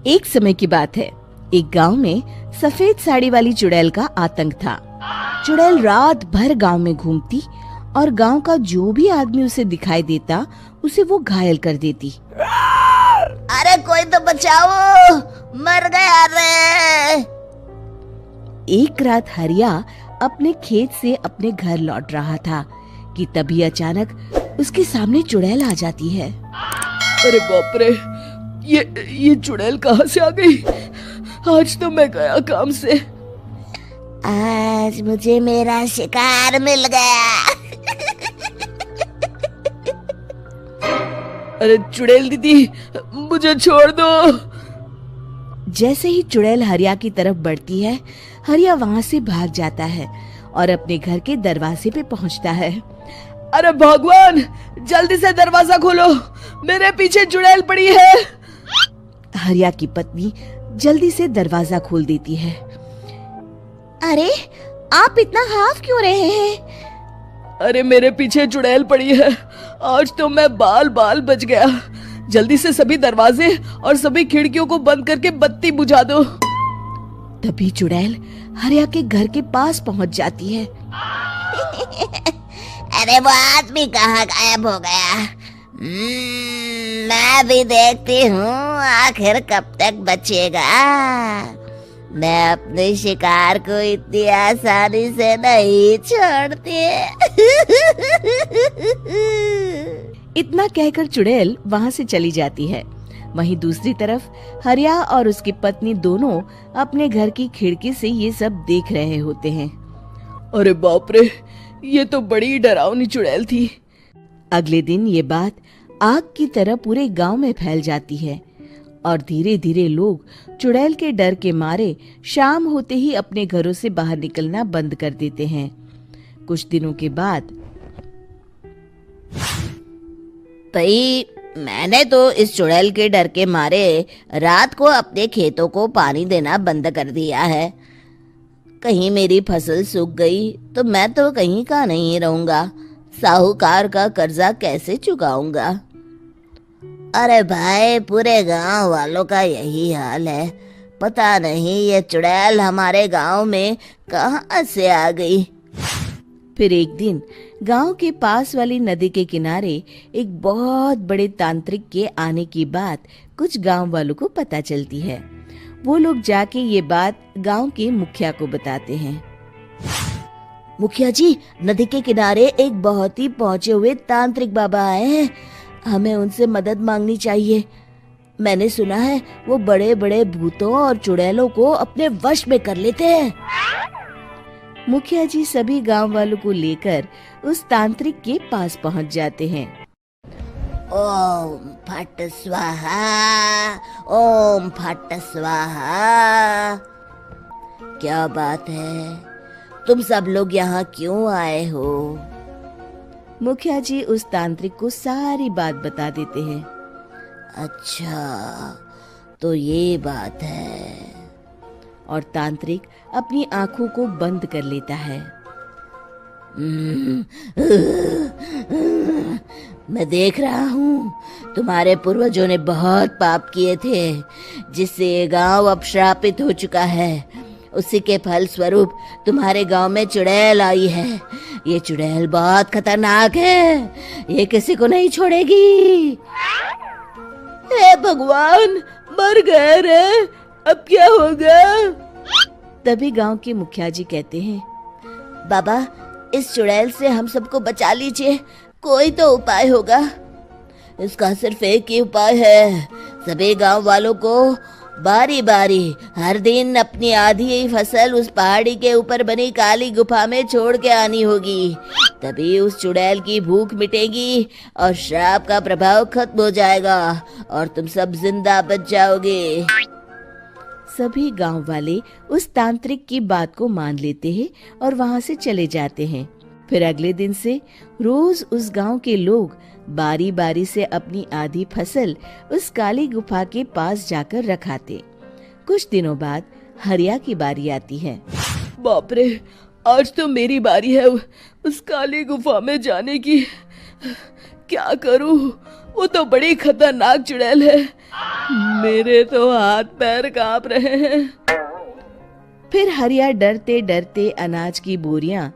एक समय की बात है। एक गांव में सफेद साड़ी वाली चुड़ैल का आतंक था। चुड़ैल रात भर गांव में घूमती और गांव का जो भी आदमी उसे दिखाई देता उसे वो घायल कर देती। अरे कोई तो बचाओ, मर गया रे। एक रात हरिया अपने खेत से अपने घर लौट रहा था कि तभी अचानक उसके सामने चुड़ैल आ जाती है। अरे बाप रे, ये चुड़ैल कहाँ से आ गई? आज तो मैं गया काम से। आज मुझे मेरा शिकार मिल गया। अरे चुड़ैल दीदी, मुझे छोड़ दो। जैसे ही चुड़ैल हरिया की तरफ बढ़ती है, हरिया वहाँ से भाग जाता है और अपने घर के दरवाजे पे पहुँचता है। अरे भगवान, जल्दी से दरवाजा खोलो, मेरे पीछे चुड़ैल पड़ी है। हरिया की पत्नी जल्दी से दरवाजा खोल देती है। अरे आप इतना हाफ क्यों रहे हैं? अरे मेरे पीछे चुड़ैल पड़ी है, आज तो मैं बाल बाल बच गया। जल्दी से सभी दरवाजे और सभी खिड़कियों को बंद करके बत्ती बुझा दो। तभी चुड़ैल हरिया के घर के पास पहुंच जाती है। अरे वो आदमी कहाँ गायब हो गया? मैं भी देखती हूँ आखिर कब तक बचेगा। मैं अपने शिकार को इतनी आसानी से नहीं छोड़ती। इतना कहकर चुड़ैल वहाँ से चली जाती है। वहीं दूसरी तरफ हरिया और उसकी पत्नी दोनों अपने घर की खिड़की से ये सब देख रहे होते हैं। अरे बाप रे, ये तो बड़ी डरावनी चुड़ैल थी। अगले दिन ये बात आग की तरह पूरे गांव में फैल जाती है और धीरे धीरे लोग चुड़ैल के डर के मारे शाम होते ही अपने घरों से बाहर निकलना बंद कर देते हैं। कुछ दिनों के बाद भाई, मैंने तो इस चुड़ैल के डर के मारे रात को अपने खेतों को पानी देना बंद कर दिया है। कहीं मेरी फसल सूख गई तो मैं तो कहीं का नहीं रहूंगा। साहूकार का कर्जा कैसे चुकाऊंगा? अरे भाई, पूरे गांव वालों का यही हाल है। पता नहीं ये चुड़ैल हमारे गांव में कहां से आ गई। फिर एक दिन गांव के पास वाली नदी के किनारे एक बहुत बड़े तांत्रिक के आने की बात कुछ गांव वालों को पता चलती है। वो लोग जाके ये बात गांव के मुखिया को बताते हैं। मुखिया जी, नदी के किनारे एक बहुत ही पहुंचे हुए तांत्रिक बाबा आए हैं। हमें उनसे मदद मांगनी चाहिए। मैंने सुना है वो बड़े बड़े भूतों और चुड़ैलों को अपने वश में कर लेते हैं। मुखिया जी सभी गांव वालों को लेकर उस तांत्रिक के पास पहुंच जाते हैं। ओम फट स्वाहा, ओम फट स्वाहा। क्या बात है, तुम सब लोग यहाँ क्यों आए हो? मुखिया जी उस तांत्रिक को सारी बात बता देते हैं। अच्छा, तो ये बात है। और तांत्रिक अपनी आंखों को बंद कर लेता है। मैं देख रहा हूँ तुम्हारे पूर्वजों ने बहुत पाप किए थे, जिससे ये गांव अब श्रापित हो चुका है। उसी के फल स्वरूप तुम्हारे गांव में चुड़ैल आई है। ये चुड़ैल बहुत खतरनाक है, ये किसी को नहीं छोड़ेगी। हे भगवान, मर गए रे, अब क्या होगा? तभी गांव के मुखिया जी कहते हैं, बाबा, इस चुड़ैल से हम सबको बचा लीजिए। कोई तो उपाय होगा। इसका सिर्फ एक ही उपाय है। सभी गांव वालों को बारी बारी हर दिन अपनी आधी फसल उस पहाड़ी के ऊपर बनी काली गुफा में छोड़ के आनी होगी। तभी उस चुड़ैल की भूख मिटेगी और श्राप का प्रभाव खत्म हो जाएगा और तुम सब जिंदा बच जाओगे। सभी गांव वाले उस तांत्रिक की बात को मान लेते हैं और वहां से चले जाते हैं। फिर अगले दिन से रोज उस गांव के लोग बारी बारी से अपनी आधी फसल उस काली गुफा के पास जाकर रखाते। कुछ दिनों बाद हरिया की बारी आती है। बाप रे, आज तो मेरी बारी है उस काली गुफा में जाने की। क्या करूं? वो तो बड़ी खतरनाक चुड़ैल है। मेरे तो हाथ पैर कांप रहे हैं। फिर हरिया डरते डरते अनाज की बोरियां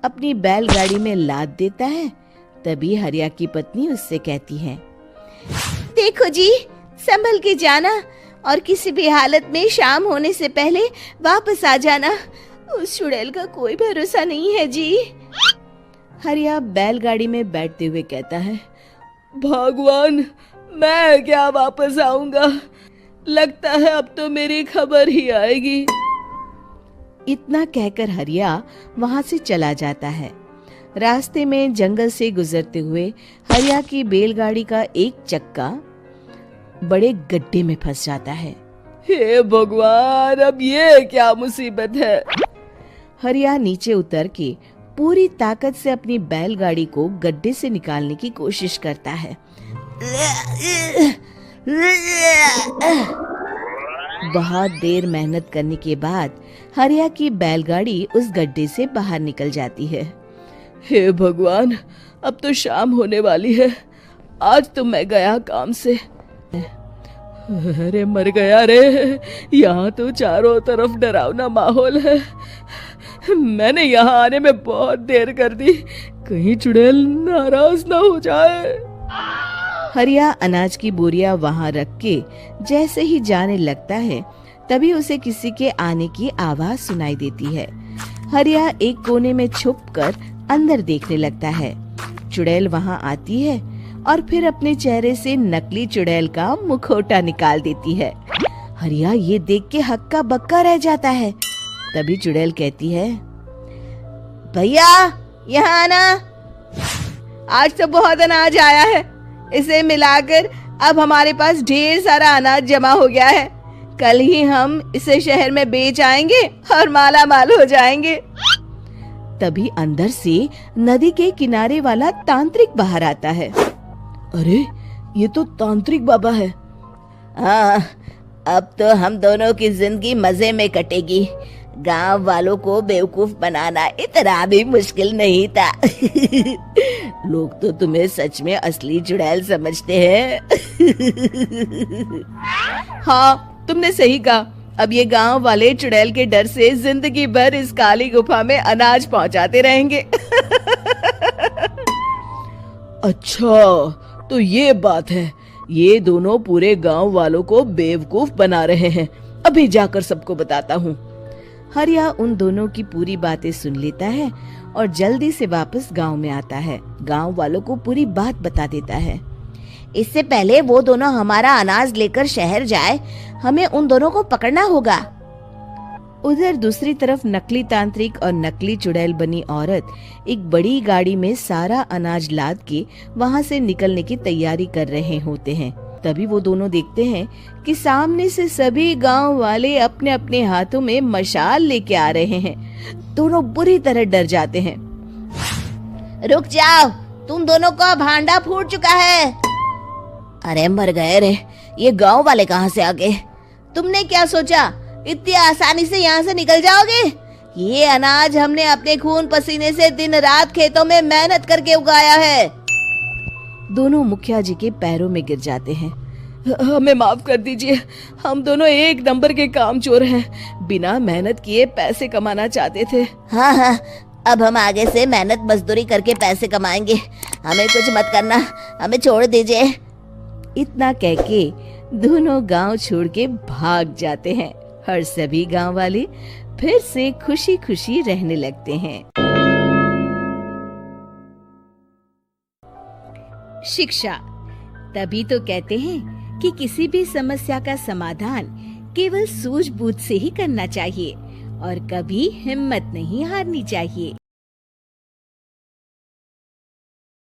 अपनी बैलगाड़ी में लाद देता है। तभी हरिया की पत्नी उससे कहती है, देखो जी, संभल के जाना और किसी भी हालत में शाम होने से पहले वापस आ जाना। उस चुड़ैल का कोई भरोसा नहीं है जी। हरिया बैलगाड़ी में बैठते हुए कहता है, भगवान, मैं क्या वापस आऊंगा? लगता है अब तो मेरी खबर ही आएगी। इतना कहकर हरिया वहां से चला जाता है। रास्ते में जंगल से गुजरते हुए हरिया की बैलगाड़ी का एक चक्का बड़े गड्ढे में फंस जाता है। हे भगवान, अब ये क्या मुसीबत है? हरिया नीचे उतर के पूरी ताकत से अपनी बैलगाड़ी को गड्ढे से निकालने की कोशिश करता है। बहुत देर मेहनत करने के बाद हरिया की बैलगाड़ी उस गड्ढे से बाहर निकल जाती है। हे भगवान, अब तो शाम होने वाली है। आज तो मैं गया काम से। अरे मर गया रे, यहाँ तो चारों तरफ डरावना माहौल है। मैंने यहाँ आने में बहुत देर कर दी, कहीं चुड़ैल नाराज ना हो जाए। हरिया अनाज की बोरियां वहां रख के जैसे ही जाने लगता है, तभी उसे किसी के आने की आवाज सुनाई देती है। हरिया एक कोने में छुपकर अंदर देखने लगता है। चुड़ैल वहां आती है और फिर अपने चेहरे से नकली चुड़ैल का मुखौटा निकाल देती है। हरिया ये देख के हक्का बक्का रह जाता है। तभी चुड़ैल कहती है, भैया यहाँ आना, आज तो बहुत अनाज आया है। इसे मिलाकर अब हमारे पास ढेर सारा अनाज जमा हो गया है। कल ही हम इसे शहर में बेच आएंगे और माला माल हो जाएंगे। तभी अंदर से नदी के किनारे वाला तांत्रिक बाहर आता है। अरे, ये तो तांत्रिक बाबा है। हाँ, अब तो हम दोनों की जिंदगी मजे में कटेगी। गांव वालों को बेवकूफ बनाना इतना भी मुश्किल नहीं था। लोग तो तुम्हें सच में असली चुड़ैल समझते हैं। हाँ, तुमने सही कहा। अब ये गांव वाले चुड़ैल के डर से जिंदगी भर इस काली गुफा में अनाज पहुंचाते रहेंगे। अच्छा, तो ये बात है। ये दोनों पूरे गांव वालों को बेवकूफ बना रहे हैं। अभी जाकर सबको बताता हूँ। हरिया उन दोनों की पूरी बातें सुन लेता है और जल्दी से वापस गांव में आता है। गांव वालों को पूरी बात बता देता है। इससे पहले वो दोनों हमारा अनाज लेकर शहर जाए, हमें उन दोनों को पकड़ना होगा। उधर दूसरी तरफ नकली तांत्रिक और नकली चुड़ैल बनी औरत एक बड़ी गाड़ी में सारा अनाज लाद के वहां से निकलने की तैयारी कर रहे होते हैं। तभी वो दोनों देखते हैं कि सामने से सभी गांव वाले अपने अपने हाथों में मशाल लेके आ रहे हैं। दोनों बुरी तरह डर जाते हैं। रुक जाओ, तुम दोनों का भांडा फूट चुका है। अरे मर गए रे, ये गांव वाले कहाँ से आ गए? तुमने क्या सोचा इतनी आसानी से यहाँ से निकल जाओगे? ये अनाज हमने अपने खून पसीने से दिन रात खेतों में मेहनत करके उगाया है। दोनों मुखिया जी के पैरों में गिर जाते हैं। हमें माफ कर दीजिए, हम दोनों एक नंबर के कामचोर हैं। बिना मेहनत किए पैसे कमाना चाहते थे। हाँ हाँ, अब हम आगे से मेहनत मजदूरी करके पैसे कमाएंगे। हमें कुछ मत करना, हमें छोड़ दीजिए। इतना कह के दोनों गांव छोड़ के भाग जाते हैं और सभी गांव वाले फिर से खुशी खुशी रहने लगते हैं। शिक्षा, तभी तो कहते हैं कि किसी भी समस्या का समाधान केवल सूझबूझ से ही करना चाहिए और कभी हिम्मत नहीं हारनी चाहिए।